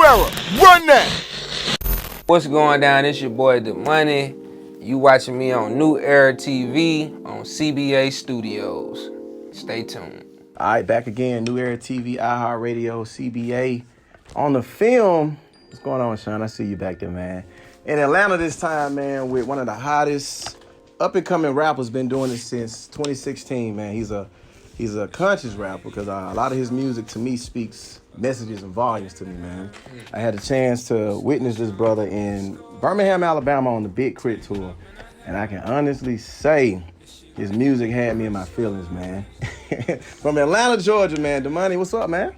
Era, run that! What's going down? It's your boy Domani. You watching me on NewEraTV on CBA Studios. Stay tuned. All right, back again. NewEraTV, iHeartRadio, CBA. On the film, what's going on, Sean? I see you back there, man. In Atlanta this time, man, with one of the hottest up-and-coming rappers. Been doing this since 2016, man. He's a conscious rapper because a lot of his music to me speaks messages and volumes to me, man. I had a chance to witness this brother in Birmingham, Alabama on the Big Crit Tour. And I can honestly say his music had me in my feelings, man. From Atlanta, Georgia, man. Domani, what's up, man?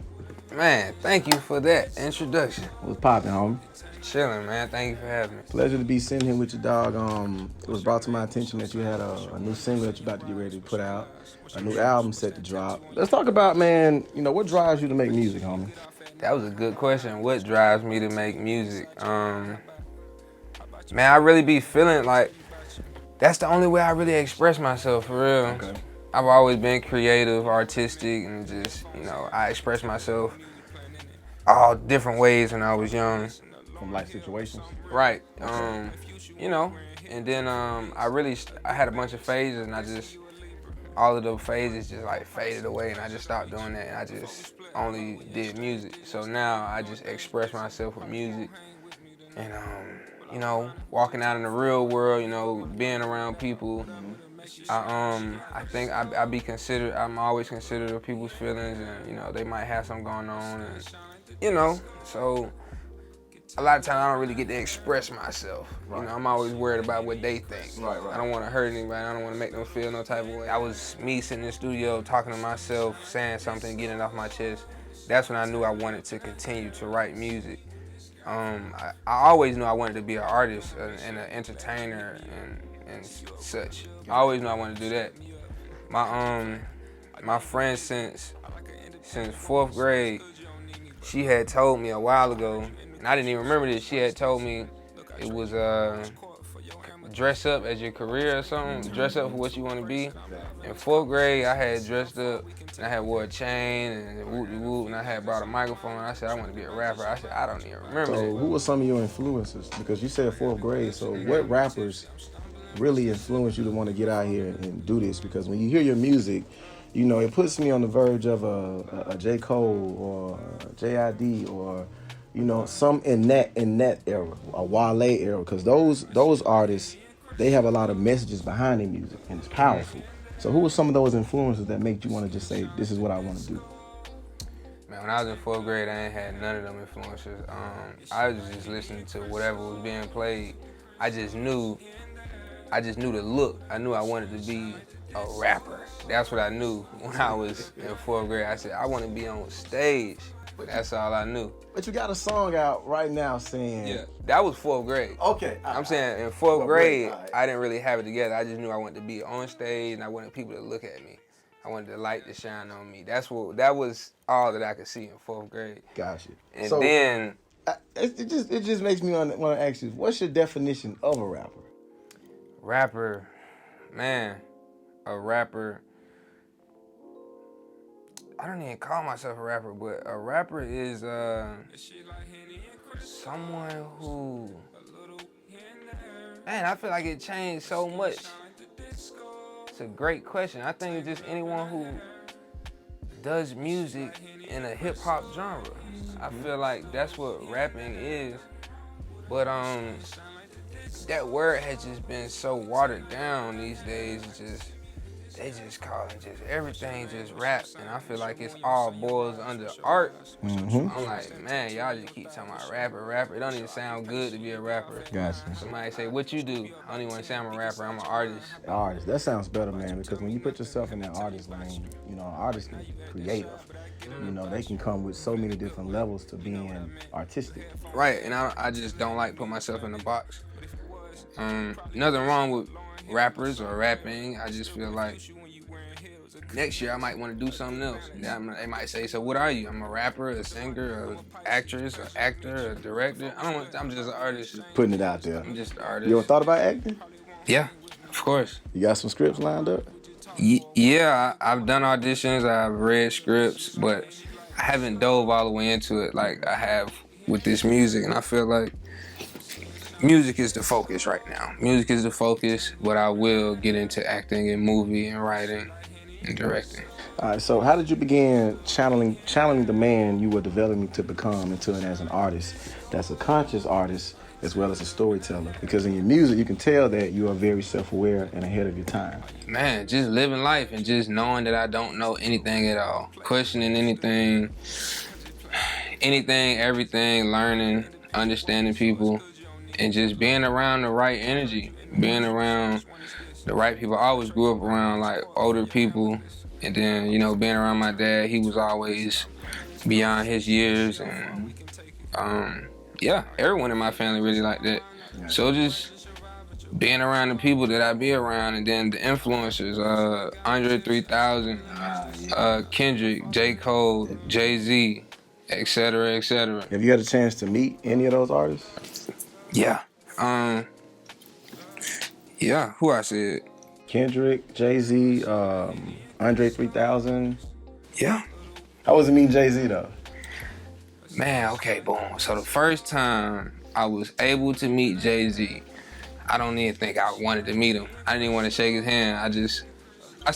Man, thank you for that introduction. What's poppin', homie? Chilling, man. Thank you for having me. Pleasure to be sitting here with your dog. It was brought to my attention that you had a new single that you're about to get ready to put out, a new album set to drop. Let's talk about, man, what drives you to make music, homie? That was a good question. What drives me to make music? Man, I really be feeling like that's the only way I really express myself, for real. Okay. I've always been creative, artistic, and just, I express myself all different ways when I was young. From life situations? Right. And then I had a bunch of phases, and all of those phases just like faded away, and I just stopped doing that, and I just only did music. So now I just express myself with music, and walking out in the real world, being around people. I think I'm always considerate of people's feelings, and they might have something going on, and so a lot of times I don't really get to express myself. Right. I'm always worried about what they think. Right. I don't want to hurt anybody. I don't want to make them feel no type of way. I was me sitting in the studio talking to myself, saying something, getting it off my chest. That's when I knew I wanted to continue to write music. I always knew I wanted to be an artist and an entertainer and such. I always knew I wanted to do that. My friend since 4th grade, she had told me a while ago, and I didn't even remember this. She had told me it was dress up as your career or something. Dress up for what you want to be. In 4th grade, I had dressed up, and I had wore a chain and whoop-de-whoop, and I had brought a microphone. I said I want to be a rapper. I said I don't even remember. So who were some of your influences? Because you said 4th grade, so what rappers really influenced you to want to get out here and do this? Because when you hear your music, it puts me on the verge of a J. Cole or a J.I.D. or some in that era, a Wale era, because those artists, they have a lot of messages behind their music, and it's powerful. So who were some of those influences that made you want to just say, this is what I want to do? Man, when I was in 4th grade, I ain't had none of them influences. I was just listening to whatever was being played. I just knew the look. I knew I wanted to be a rapper. That's what I knew when I was in 4th grade. I said, I want to be on stage. That's all I knew. But you got a song out right now saying... Yeah, that was 4th grade. Okay. I'm saying in 4th grade, I didn't really have it together. I just knew I wanted to be on stage, and I wanted people to look at me. I wanted the light to shine on me. That was all that I could see in 4th grade. Gotcha. And so, then... It just makes me want to ask you, what's your definition of a rapper? Rapper, man, a rapper... I don't even call myself a rapper, but a rapper is someone who, man, I feel like it changed so much. It's a great question. I think it's just anyone who does music in a hip hop genre. I feel like that's what rapping is. But that word has just been so watered down these days. They just call it just everything just rap, and I feel like it's all boils under art. Mm-hmm. I'm like, man, y'all just keep talking about rapper. It don't even sound good to be a rapper. Gotcha. Somebody say, what you do? I don't even want to say I'm a rapper, I'm an artist. Artist, that sounds better, man, because when you put yourself in that artist lane, an artist can be creative. They can come with so many different levels to being artistic. Right, and I just don't like put myself in a box. Nothing wrong with rappers or rapping. I just feel like next year I might want to do something else. They might say, so what are you? I'm a rapper, a singer, an actress, an actor, a director. I'm just an artist. Putting it out there. I'm just an artist. You ever thought about acting? Yeah, of course. You got some scripts lined up? Yeah, I've done auditions, I've read scripts, but I haven't dove all the way into it like I have with this music, and I feel like music is the focus right now. Music is the focus, but I will get into acting and movie and writing and directing. All right, so how did you begin channeling the man you were developing to become into it as an artist that's a conscious artist as well as a storyteller? Because in your music, you can tell that you are very self-aware and ahead of your time. Man, just living life and just knowing that I don't know anything at all. Questioning anything, everything, learning, understanding people, and just being around the right energy, being around the right people. I always grew up around like older people, and then, you know, being around my dad, he was always beyond his years, and yeah, everyone in my family really like that. So just being around the people that I be around, and then the influencers, Andre 3000, Kendrick, J. Cole, Jay-Z, etc., etc. Have you had a chance to meet any of those artists? Yeah. Yeah, who I said? Kendrick, Jay-Z, Andre 3000. Yeah. How was it meeting Jay-Z though? Man, okay, boom. So the first time I was able to meet Jay-Z, I don't even think I wanted to meet him. I didn't even want to shake his hand. I did a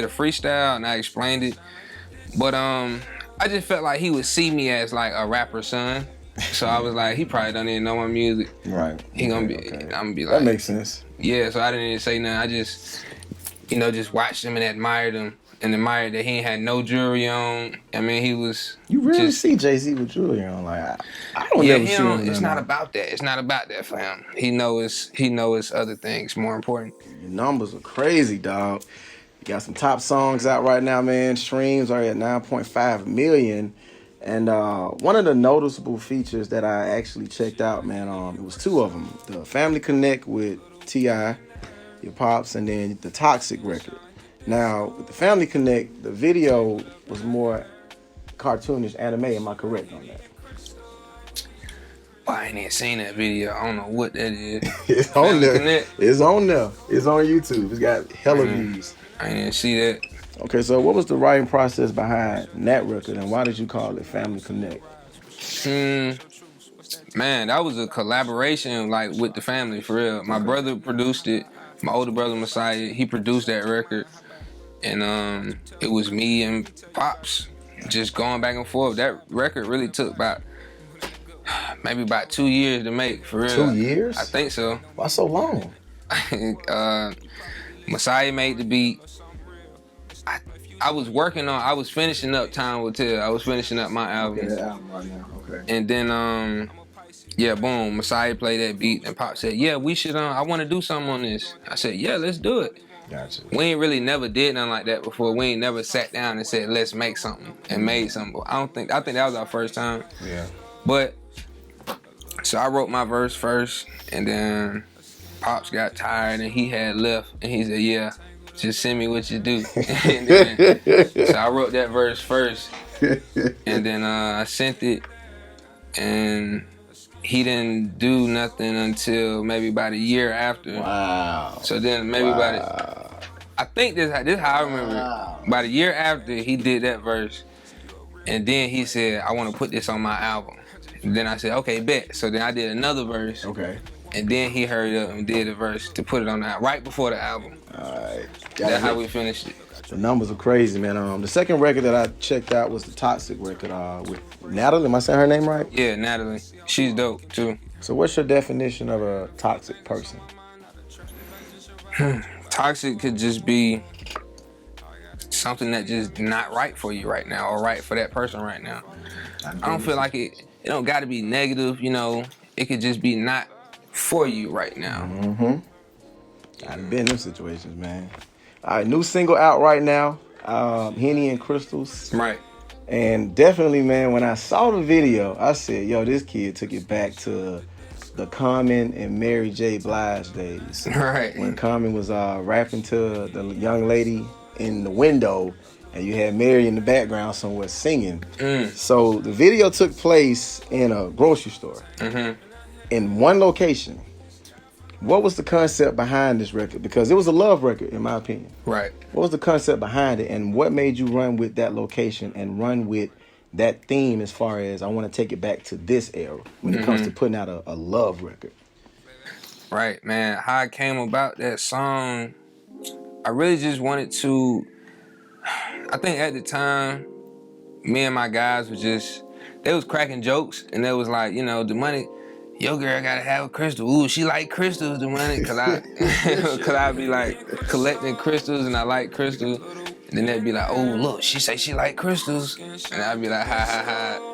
freestyle and I explained it. But I just felt like he would see me as like a rapper's son. So I was like, he probably don't even know my music. Right. I'm gonna be like, that makes sense. Yeah, so I didn't even say nothing. I just, you know, just watched him and admired him. And admired that he ain't had no jewelry on. I mean, he was. You rarely see Jay-Z with jewelry on. Like I don't never see him. It's not about that. It's not about that for him. He knows other things more important. Your numbers are crazy, dog. You got some top songs out right now, man. Streams are at 9.5 million. And one of the noticeable features that I actually checked out, man, it was two of them: the Family Connect with T.I., your pops, and then the Toxic record. Now, with the Family Connect, the video was more cartoonish anime. Am I correct on that? Oh, I ain't even seen that video. I don't know what that is. It's on there. Connect. It's on there. It's on YouTube. It's got hella views. I didn't see that. Okay, so what was the writing process behind that record, and why did you call it Family Connect? Man, that was a collaboration like with the family, for real. My brother produced it. My older brother, Messiah, he produced that record. And it was me and Pops just going back and forth. That record really took maybe about 2 years to make, for real. 2 years? I think so. Why so long? Messiah made the beat. I was finishing up Time Will Tell. I was finishing up my album. Okay, that album right now, okay. And then, yeah, boom, Messiah played that beat, and Pop said, yeah, we should, I want to do something on this. I said, yeah, let's do it. Gotcha. We ain't really never did nothing like that before. We ain't never sat down and said, let's make something, and made something. I think that was our first time. Yeah. But, so I wrote my verse first, and then Pops got tired, and he had left, and he said, yeah, just send me what you do. And then, so I wrote that verse first, and then I sent it, and he didn't do nothing until maybe about a year after. Wow. So then maybe I think this is how I remember it. About a year after, he did that verse, and then he said, I want to put this on my album. And then I said, okay, bet. So then I did another verse. Okay. And then he hurried up and did a verse to put it on the album, right before the album. All right. That's how we finished it. The numbers are crazy, man. The second record that I checked out was the Toxic record with Natalie. Am I saying her name right? Yeah, Natalie. She's dope, too. So what's your definition of a toxic person? Toxic could just be something that just not right for you right now, or right for that person right now. I don't feel like it don't got to be negative, you know. It could just be not for you right now. Mm-hmm. I've been in them situations, man. All right, new single out right now, Henny and Crystals. Right. And definitely, man, when I saw the video, I said, yo, this kid took it back to the Common and Mary J. Blige days. Right. When Common was rapping to the young lady in the window, and you had Mary in the background somewhere singing. So the video took place in a grocery store, in one location. What was the concept behind this record? Because it was a love record, in my opinion. Right. What was the concept behind it, and what made you run with that location and run with that theme as far as I want to take it back to this era when it comes to putting out a love record? Right, man. How I came about that song, I really just wanted to, I think at the time, me and my guys they was cracking jokes, and they was like, you know, Domani, your girl gotta have a crystal. Ooh, she like crystals, Domani, cause I be like collecting crystals, and I like crystals. And then they'd be like, oh, look, she say she like crystals. And I'd be like, ha, ha, ha.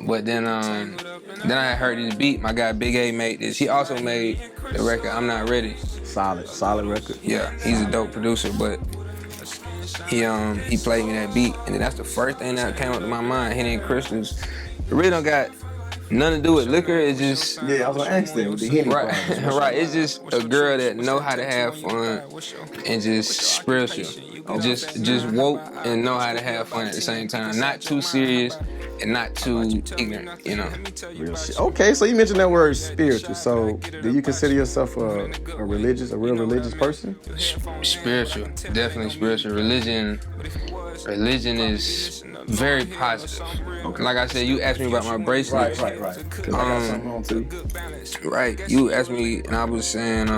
But then I heard this beat. My guy Big A made this. He also made the record I'm Not Ready. Solid record. Yeah, he's a dope producer, but he played me that beat. And then that's the first thing that came up to my mind, Henny and Crystals. It really don't got nothing to do with liquor. It's just... Yeah, I was gonna ask that with the Henny. Right, right. It's just a girl that know how to have fun and just spiritual. Just woke and know how to have fun at the same time. Not too serious and not too ignorant, you know. Real shit. Okay, so you mentioned that word spiritual. So do you consider yourself a real religious person? Spiritual, definitely spiritual. Religion is very positive. Okay. Like I said, you asked me about my bracelet. Right. I got something on too. Right, you asked me, and I was saying,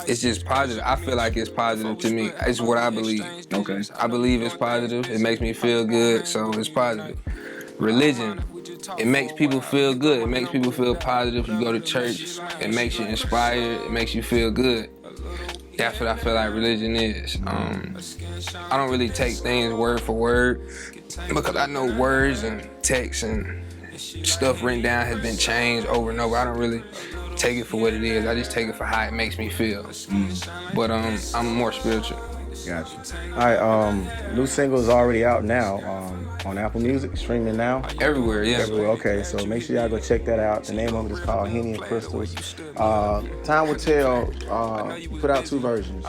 it's just positive. I feel like it's positive to me. It's what I believe. Okay. I believe it's positive. It makes me feel good, so it's positive. Religion, it makes people feel good. It makes people feel positive. You go to church, it makes you inspired. It makes you feel good. That's what I feel like religion is. I don't really take things word for word because I know words and texts and stuff written down has been changed over and over. I don't really take it for what it is. I just take it for how it makes me feel. But I'm more spiritual. Gotcha. All right, new single is already out now on Apple Music, streaming now. Everywhere, yeah. Everywhere, okay. So make sure y'all go check that out. The name of it is called Henny and Crystals. Time will tell, put out 2 versions.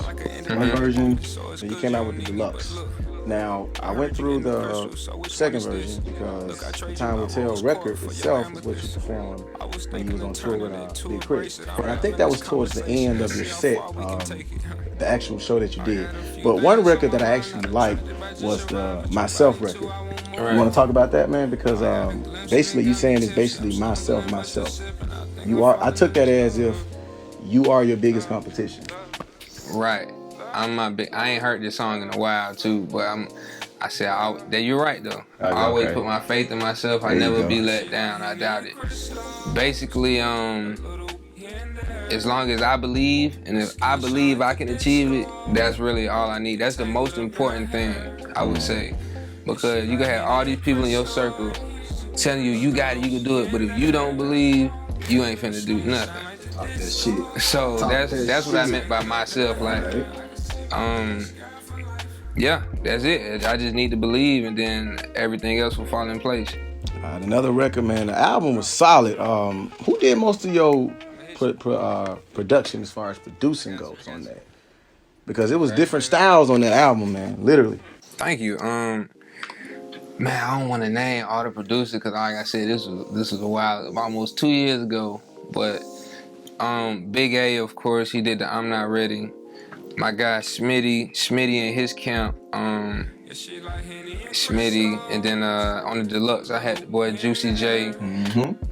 One version, so you came out with the deluxe. Now, I went through the second version because the Time Will Tell record itself is what you performed when you was on tour with Big Crit. And I think that was towards the end of your set, the actual show that you did. But one record that I actually liked was the Myself record. Right. You want to talk about that, man? Because basically you saying it's basically myself. I took that as if you are your biggest competition. Right. I ain't heard this song in a while too, but you're right though. I always put my faith in myself. I never be let down. I doubt it. Basically, as long as I believe, and if I believe I can achieve it, that's really all I need. That's the most important thing, I would say. Because you can have all these people in your circle telling you, you got it, you can do it, but if you don't believe, you ain't finna do nothing. That shit. So that's what I meant by myself, like, yeah, that's it. I just need to believe, and then everything else will fall in place. Another record, man. The album was solid. Who did most of your production as far as producing goes on that? Because it was different styles on that album, man. Literally. Thank you. Man, I don't want to name all the producers because, like I said, this was a while, almost 2 years ago. But Big A, of course, he did the I'm Not Ready. My guy Smitty and his camp, Smitty, and then on the deluxe I had the boy Juicy J.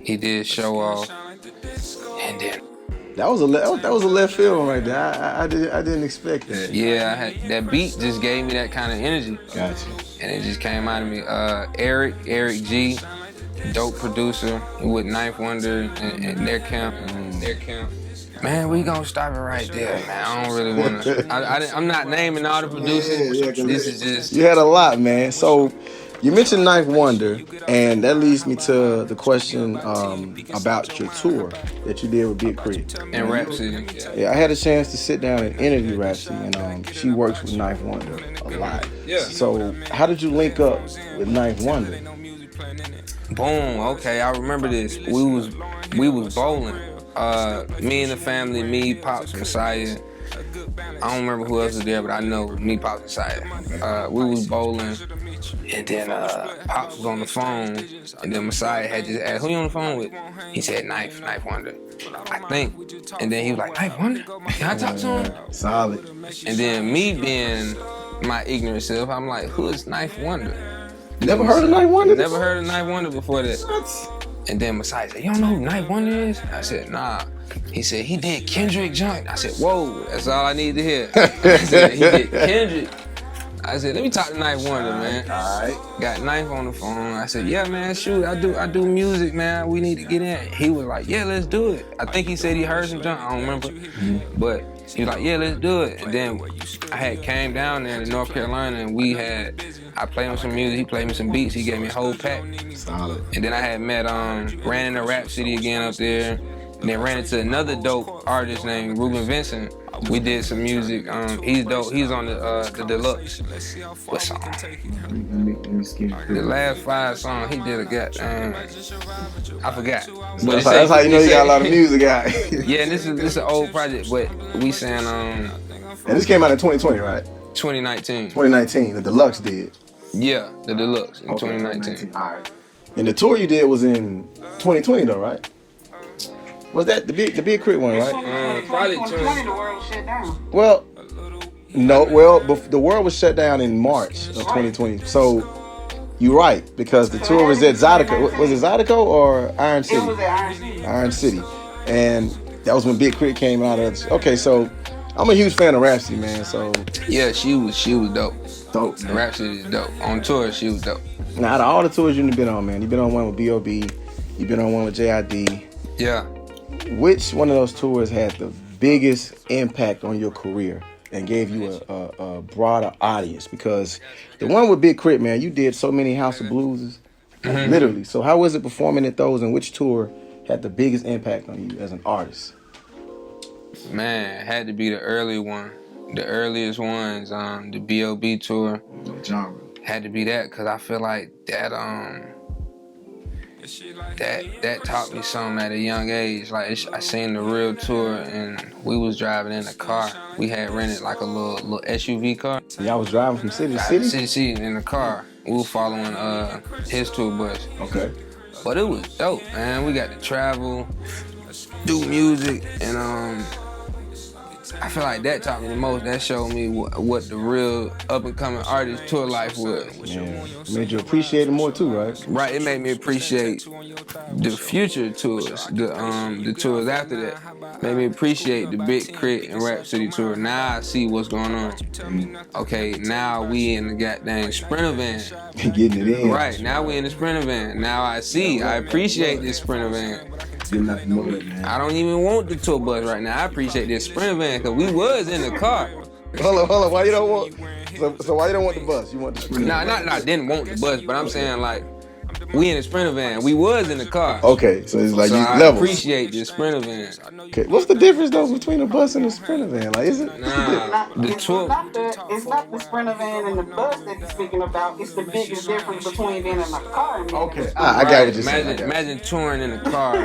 He did Show Off, and then that was a left field right there. I didn't expect that. Yeah, that beat just gave me that kind of energy. Gotcha. And it just came out of me. Eric G, dope producer with Ninth Wonder and their camp. Man, we gonna stop it right there, man. I don't really wanna. I'm not naming all the producers. Yeah, this is just. You had a lot, man. So you mentioned Ninth Wonder, and that leads me to the question about your tour that you did with Big Crit. And Rhapsody. Yeah, I had a chance to sit down and interview Rhapsody, and she works with Ninth Wonder a lot. Yeah. So how did you link up with Ninth Wonder? Boom. Okay, I remember this. We was bowling. Me and the family, me, Pops, Messiah. I don't remember who else was there, but I know me, Pops, Messiah. We was bowling, and then Pops was on the phone, and then Messiah had just asked, who you on the phone with? He said, Knife Wonder, I think. And then he was like, Knife Wonder? Can I talk to him? Solid. And then me being my ignorant self, I'm like, who is Knife Wonder? Never heard of Night Wonder? Never heard of Night Wonder before that. What? And then Messiah said, you don't know who Night Wonder is? I said, nah. He said, he did Kendrick junk. I said, whoa, that's all I need to hear. I said, he did Kendrick. I said, let me talk to Night Wonder, man. All right. Got Knife on the phone. I said, yeah, man, shoot, I do music, man. We need to get in. He was like, yeah, let's do it. I think he said he heard some junk. I don't remember. But he was like, yeah, let's do it. And then I had came down there to North Carolina, and I played him some music. He played me some beats. He gave me a whole pack. Solid. And then I had met, ran into Rap City again up there. And then ran into another dope artist named Ruben Vincent. We did some music. He's dope. He's on the deluxe. What song? The last 5 songs he did a goddamn. I forgot. But That's how you know you got a lot of music out. Yeah, and this is an old project, but we sang And this came out in 2020, right? 2019. 2019. The deluxe did. Yeah, the deluxe in 2019. All right. And the tour you did was in 2020 though, right? Was that the big crit one, right? Probably 2020 the world shut down. Well, no. Well, the world was shut down in March of 2020. So you're right, because the tour was at Zydeco. Was it Zydeco or Iron City? It was at Iron City. Iron City. And that was when Big Crit came out of it. Okay, so I'm a huge fan of Rhapsody, man. So yeah, she was dope. Dope. Man. Rhapsody is dope. On tour, she was dope. Now, out of all the tours you've been on, man, you've been on one with B.O.B., you've been on one with J.I.D. Yeah. Which one of those tours had the biggest impact on your career and gave you a broader audience? Because the one with Big Crit, man, you did so many House of Blues, literally. So how was it performing at those, and which tour had the biggest impact on you as an artist? Man, it had to be the early one. The earliest ones, the B.O.B. tour. Genre. Had to be that, because I feel like that that taught me something at a young age. Like, I seen the real tour, and we was driving in a car. We had rented like a little SUV car. Y'all was driving from city to city? City in the car. We were following his tour bus. Okay. But it was dope, man. We got to travel, do music, and I feel like that taught me the most. That showed me what the real up-and-coming artist tour life was. Yeah. It made you appreciate it more too, right? Right, it made me appreciate the future tours, the tours after that. Made me appreciate the Big Crit and Rap City tour. Now I see what's going on. Okay, now we in the goddamn Sprinter van. Getting it in. Right, now we in the Sprinter van. Now I appreciate this Sprinter van. I don't even want the tour bus right now. I appreciate this Sprinter van, because we was in the car. Hold on. Why you don't want? So why you don't want the bus? You want the Sprinter? Nah, I didn't want the bus, but I'm saying, like, we in the Sprinter van. We was in the car. Okay, so it's like you I levels. appreciate this Sprinter van. Okay, what's the difference though between a bus and a Sprinter van? Like, is it? Nah, the tour. It's not the Sprinter van and the bus that you're speaking about. It's the biggest difference between being in a car and being in a Okay, Sprinter. I got what you're saying. Imagine touring in the car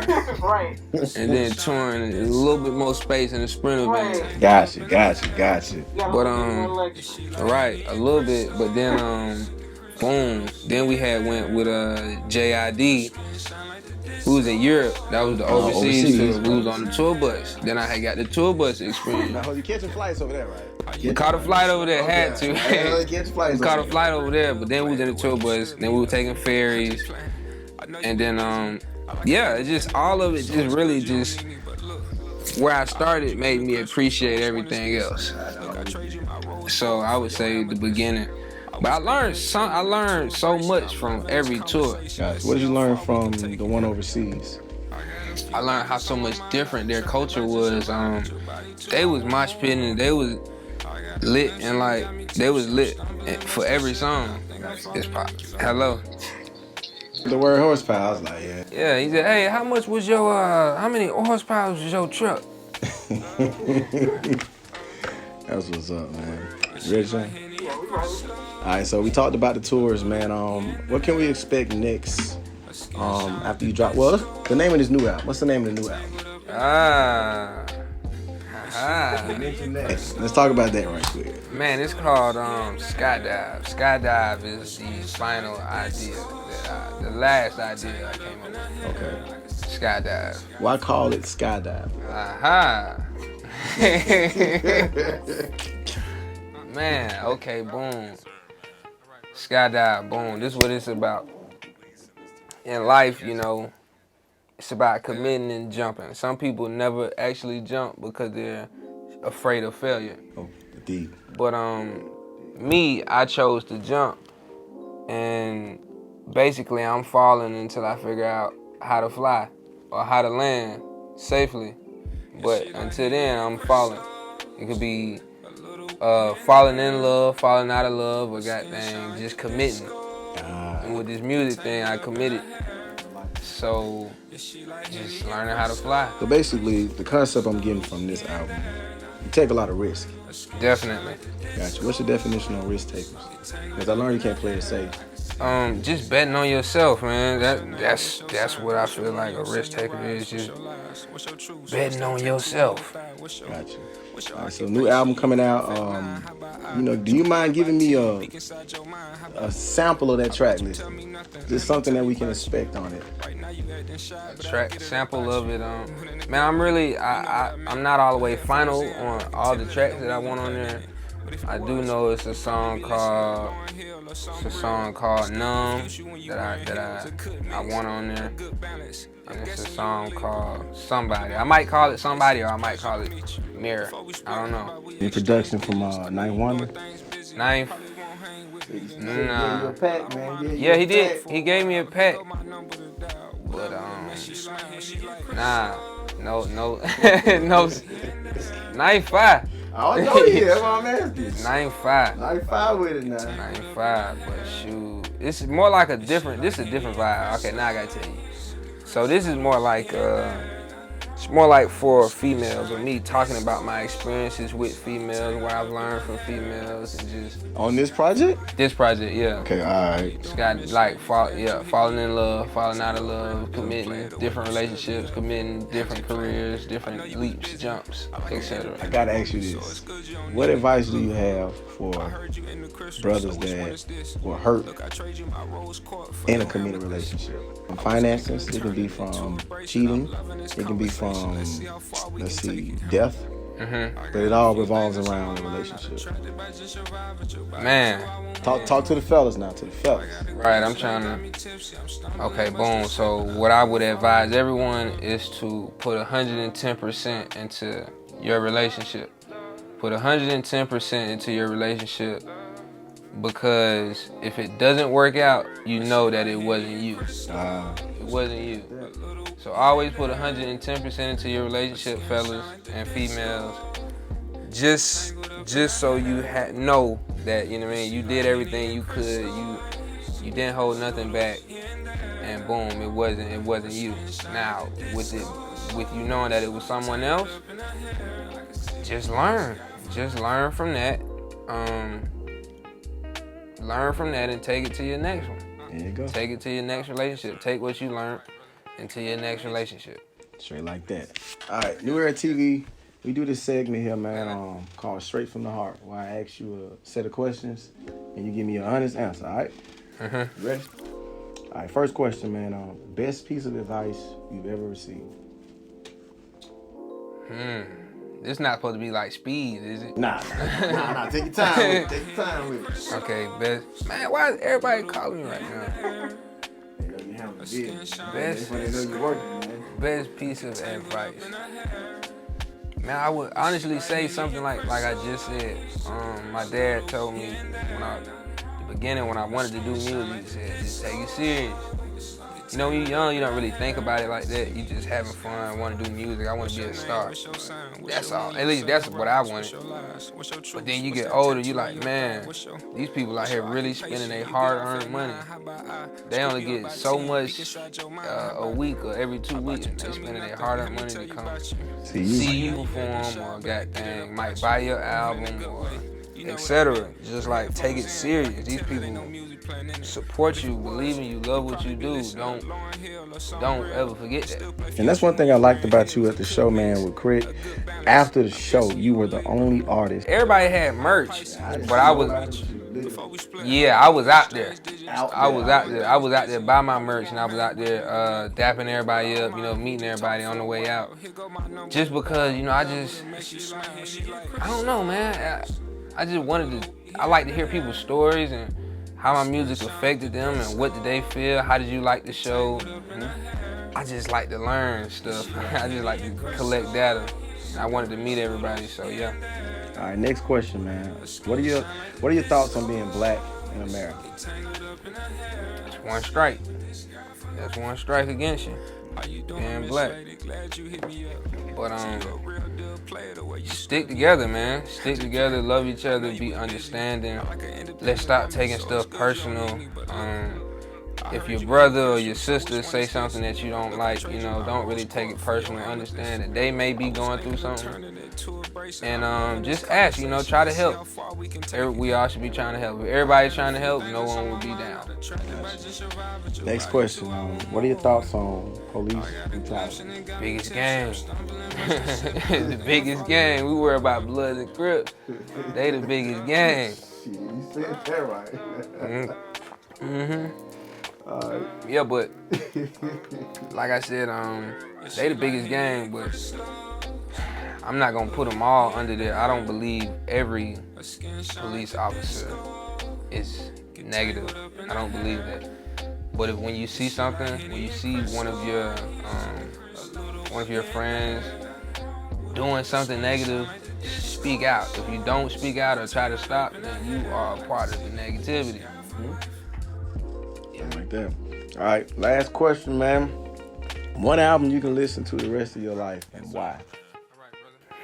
Right. and then touring a little bit more space in the Sprinter van. Right. Got you. You gotta But, look at more luxury. Right, a little bit, but then boom. Then we went with J.I.D. We was in Europe. That was the overseas tour. We was on the tour bus. Then I had got the tour bus experience. Now, you catching flights over there, right? We caught a flight over there. Had to. We Caught a flight over there, but then we was in the tour bus. Then we were taking ferries, and then it just all of it just really just where I started made me appreciate everything else. So I would say the beginning. But I learned so much from every tour. Guys, what did you learn from the one overseas? I learned how so much different their culture was. They was mosh pitting, they was lit, and like they was lit for every song. It's pop. Hello. The word horsepower, I was like, yeah. Yeah, he said, hey, how many horsepower was your truck? That's what's up, man. You ready, Sean? Yeah, we right. All right, so we talked about the tours, man. What can we expect next after you drop? Well, the name of this new album. What's the name of the new album? Let's talk about that right quick. Man, it's called Skydive. Skydive is the final idea, the last idea I came up with. Okay. Skydive. Why call it Skydive? Man, okay, boom. Skydive, boom. This is what it's about. In life, you know, it's about committing and jumping. Some people never actually jump because they're afraid of failure. Oh, deep. But me, I chose to jump, and basically I'm falling until I figure out how to fly or how to land safely. But until then, I'm falling. It could be falling in love, falling out of love, or goddamn just committing. And with this music thing, I committed. So just learning how to fly. So basically, the concept I'm getting from this album, you take a lot of risk. Definitely. Gotcha. What's your definition on risk takers? Because I learned you can't play it safe. Just betting on yourself, man. That's what I feel like a risk taker is. Just betting on yourself. Gotcha. All right, so new album coming out. You know, do you mind giving me a sample of that track list? Just something that we can expect on it. A track sample of it. Man, I'm not all the way final on all the tracks that I want on there. I do know it's a song called Numb that I want on there. And it's a song called Somebody. I might call it Somebody or I might call it Mirror. I don't know. The production from Ninth Wonder. Ninth. Nah. Yeah, he did. He gave me a pack. But no, no. 9-5. Oh, I know you. That's what I'm asking. 9-5. 9-5 with it now. 9-5, but shoot, it's more like a different vibe. Okay, now I gotta tell you. So this is more like it's more like for females or me talking about my experiences with females, what I've learned from females, and just on this project. This project, yeah. Okay, all right. It's got like falling in love, falling out of love, committing different relationships, committing different careers, different leaps, jumps, etc. I gotta ask you this: what advice do you have for brothers that were hurt in a committed relationship? From finances, it can be from cheating, it can be from death. But it all revolves around the relationship. Man. Talk to the fellas now, to the fellas. Right, I'm trying to. Okay, boom. So what I would advise everyone is to put 110% into your relationship. Put 110% into your relationship, because if it doesn't work out, you know that it wasn't you. It wasn't you. So always put 110% into your relationship, fellas and females. Just so you know that, you know what I mean, you did everything you could. You didn't hold nothing back, and boom, it wasn't you. Now with you knowing that it was someone else, just learn from that. Learn from that and take it to your next one. There you go. Take it to your next relationship. Take what you learned into your next relationship. Straight like that. All right, NewEraTV, we do this segment here, man, called Straight from the Heart, where I ask you a set of questions and you give me an honest answer, all right? You ready? All right, first question, man. Best piece of advice you've ever received? This not supposed to be like speed, is it? Nah. Take your time with it. Take your time with it. Okay, best. Man, why is everybody calling me right now? They know you handle business. Best. They know you're working, man. Best piece of advice. Man, I would honestly say something like I just said. My dad told me when I wanted to do music, he said, just take it serious. You know, when you're young, you don't really think about it like that. You just having fun, want to do music. I want to be a star. That's all. At least that's what I wanted. But then you get older, you like, man, these people out here really spending their hard-earned money. They only get so much a week or every 2 weeks. They spending their hard-earned money to come see you perform, or goddamn, might buy your album, or etc. Just like take it serious. These people support you, believe in you, love what you do. Don't ever forget that. And that's one thing I liked about you at the show, man, with Crit. After the show, you were the only artist. Everybody had merch, but I was out there. I was out there by my merch, and I was out there dapping everybody up, you know, meeting everybody on the way out. Just because, you know, I don't know, man. I just I like to hear people's stories and how my music affected them and what did they feel, how did you like the show. I just like to learn stuff. I just like to collect data. I wanted to meet everybody, so yeah. All right, next question, man. What are your thoughts on being black in America? That's one strike. That's one strike against you, being black. But stick together, man. Stick together, love each other, be understanding. Let's stop taking stuff personal. If your brother or your sister say something that you don't like, you know, don't really take it personal. Understand that they may be going through something. And just ask, you know, try to help. We all should be trying to help. If everybody's trying to help, no one will be down. Next question. What are your thoughts on police brutality? Biggest gang. The biggest gang. We worry about Bloods and Crips. They the biggest gang. You said that right. Yeah, but like I said, they the biggest gang, but I'm not gonna put them all under there. I don't believe every police officer is negative. I don't believe that. But when you see something, when you see one of your friends doing something negative, speak out. If you don't speak out or try to stop, then you are a part of the negativity. Like that. All right, last question, man. One album you can listen to the rest of your life, and why?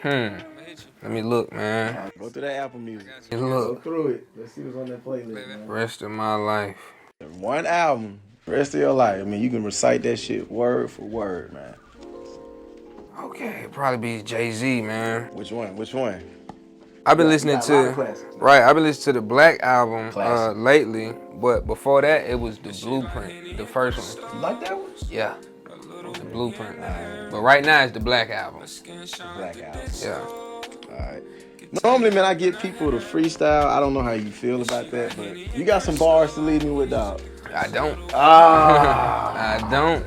Let me look, man. Right, go through that Apple Music. Look. Go through it. Let's see what's on that playlist, man. Rest of my life. One album, rest of your life. I mean, you can recite that shit word for word, man. Okay, it'd probably be Jay-Z, man. Which one? I've been listening to I've been listening to the Black album lately, but before that it was the Blueprint, the first one. You like that one? Yeah, the Blueprint. But right now it's the Black album. The Black album. Yeah. All right. Normally, man, I get people to freestyle. I don't know how you feel about that, but you got some bars to lead me with, dog. I don't. Ah. I don't.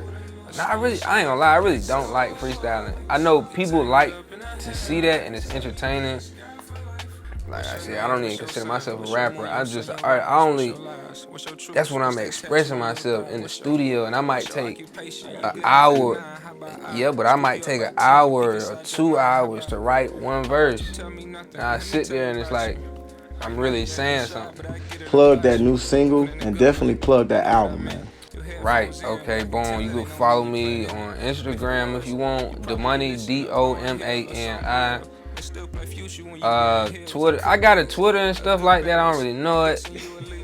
No, I ain't gonna lie, I really don't like freestyling. I know people like to see that and it's entertaining. Like I said, I don't even consider myself a rapper. That's when I'm expressing myself in the studio, and I might take an hour. Yeah, but I might take an hour or 2 hours to write one verse. And I sit there and it's like, I'm really saying something. Plug that new single and definitely plug that album, man. Right, okay, boom. You can follow me on Instagram if you want. Domani, Domani. Twitter. I got a Twitter and stuff like that. I don't really know it.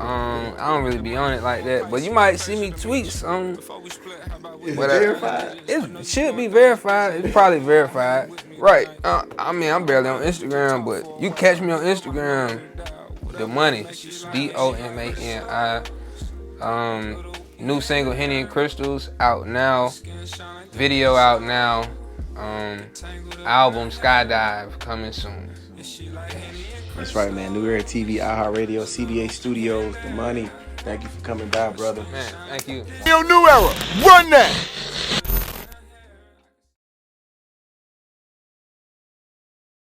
I don't really be on it like that. But you might see me tweet something. Is it verified? It should be verified. It's probably verified. Right. I mean, I'm barely on Instagram, but you catch me on Instagram. Domani, Domani. New single Henny and Crystals out now. Video out now. Album Skydive coming soon. That's right, man. NewEraTV, iHeartRadio, CBA Studios, Domani. Thank you for coming by, brother. Man, thank you. New Era, run that!